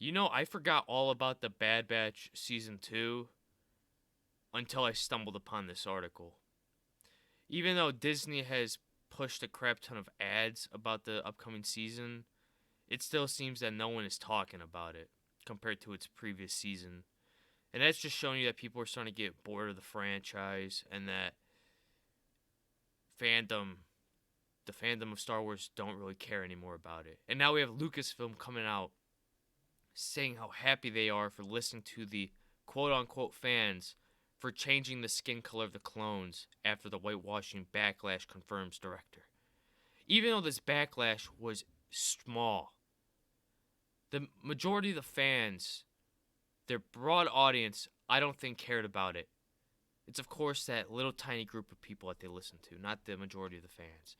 I forgot all about the Bad Batch Season 2 until I stumbled upon this article. Even though Disney has pushed a crap ton of ads about the upcoming season, it still seems that no one is talking about it compared to its previous season. And that's just showing you that people are starting to get bored of the franchise and that fandom, the fandom of Star Wars, don't really care anymore about it. And now we have Lucasfilm coming out saying how happy they are for listening to the quote unquote fans for changing the skin color of the clones after the whitewashing backlash confirms director. Even though this backlash was small, the majority of the fans, their broad audience, I don't think cared about it. It's of course that little tiny group of people that they listen to, not the majority of the fans.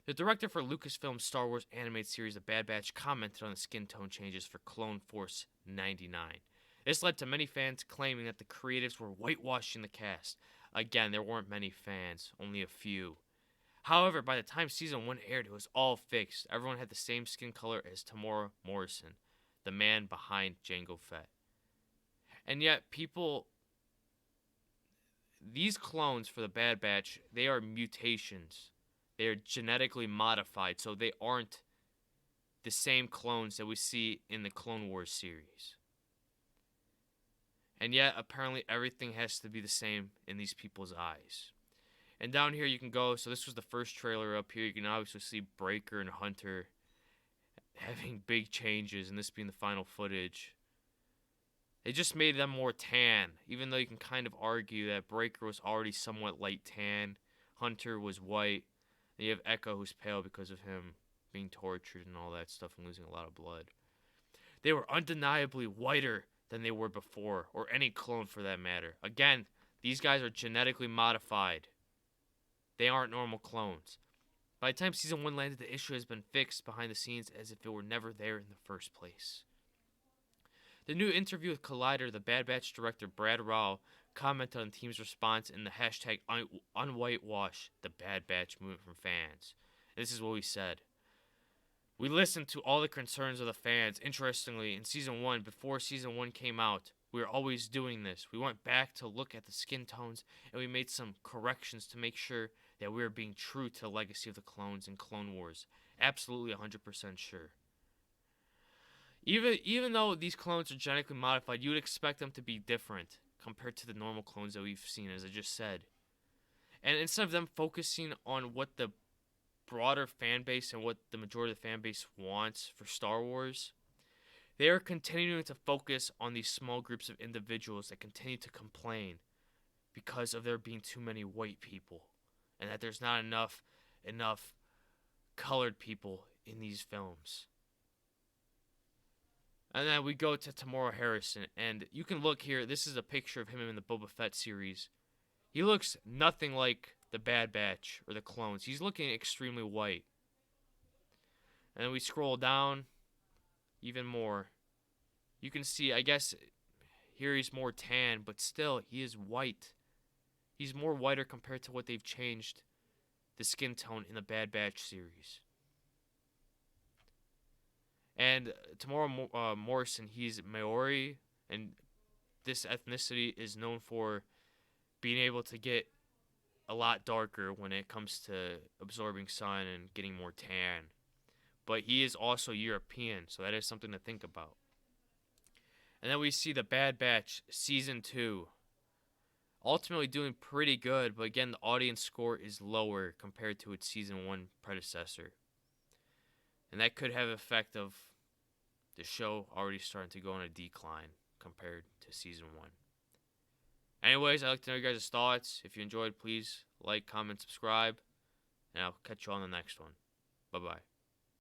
The director for Lucasfilm's Star Wars animated series The Bad Batch commented on the skin tone changes for Clone Force 99. This led to many fans claiming that the creatives were whitewashing the cast. Again, there weren't many fans, only a few. However, by the time season 1 aired, it was all fixed. Everyone had the same skin color as Tamora Morrison, the man behind Jango Fett. And yet, these clones for the Bad Batch, they are mutations. They are genetically modified, so they aren't the same clones that we see in the Clone Wars series. And yet, apparently, everything has to be the same in these people's eyes. And down here you can go, so this was the first trailer up here. You can obviously see Breaker and Hunter having big changes, and this being the final footage. They just made them more tan, even though you can kind of argue that Breaker was already somewhat light tan. Hunter was white. And you have Echo, who's pale because of him being tortured and all that stuff and losing a lot of blood. They were undeniably whiter than they were before, or any clone for that matter. Again, these guys are genetically modified. They aren't normal clones. By the time season 1 landed, the issue has been fixed behind the scenes as if it were never there in the first place. The new interview with Collider, the Bad Batch director Brad Rao commented on the team's response in the hashtag unwhitewash the Bad Batch movement from fans. And this is what he said. We listened to all the concerns of the fans. Interestingly, in season 1, before season 1 came out, we were always doing this. We went back to look at the skin tones and we made some corrections to make sure that we were being true to the legacy of the clones in Clone Wars. Absolutely 100% sure. Even though these clones are genetically modified, you would expect them to be different compared to the normal clones that we've seen, as I just said. And instead of them focusing on what the broader fan base and what the majority of the fan base wants for Star Wars, they are continuing to focus on these small groups of individuals that continue to complain because of there being too many white people and that there's not enough colored people in these films. And then we go to Tamora Harrison, and you can look here. This is a picture of him in the Boba Fett series. He looks nothing like the Bad Batch or the clones. He's looking extremely white. And then we scroll down even more. You can see, I guess, here he's more tan, but still, he is white. He's more whiter compared to what they've changed the skin tone in the Bad Batch series. And Tamora Morrison, he's Maori, and this ethnicity is known for being able to get a lot darker when it comes to absorbing sun and getting more tan. But he is also European, so that is something to think about. And then we see the Bad Batch Season 2. Ultimately doing pretty good, but again, the audience score is lower compared to its Season 1 predecessor. And that could have effect of the show already starting to go on a decline compared to Season 1. Anyways, I'd like to know your guys' thoughts. If you enjoyed, please like, comment, subscribe. And I'll catch you on the next one. Bye-bye.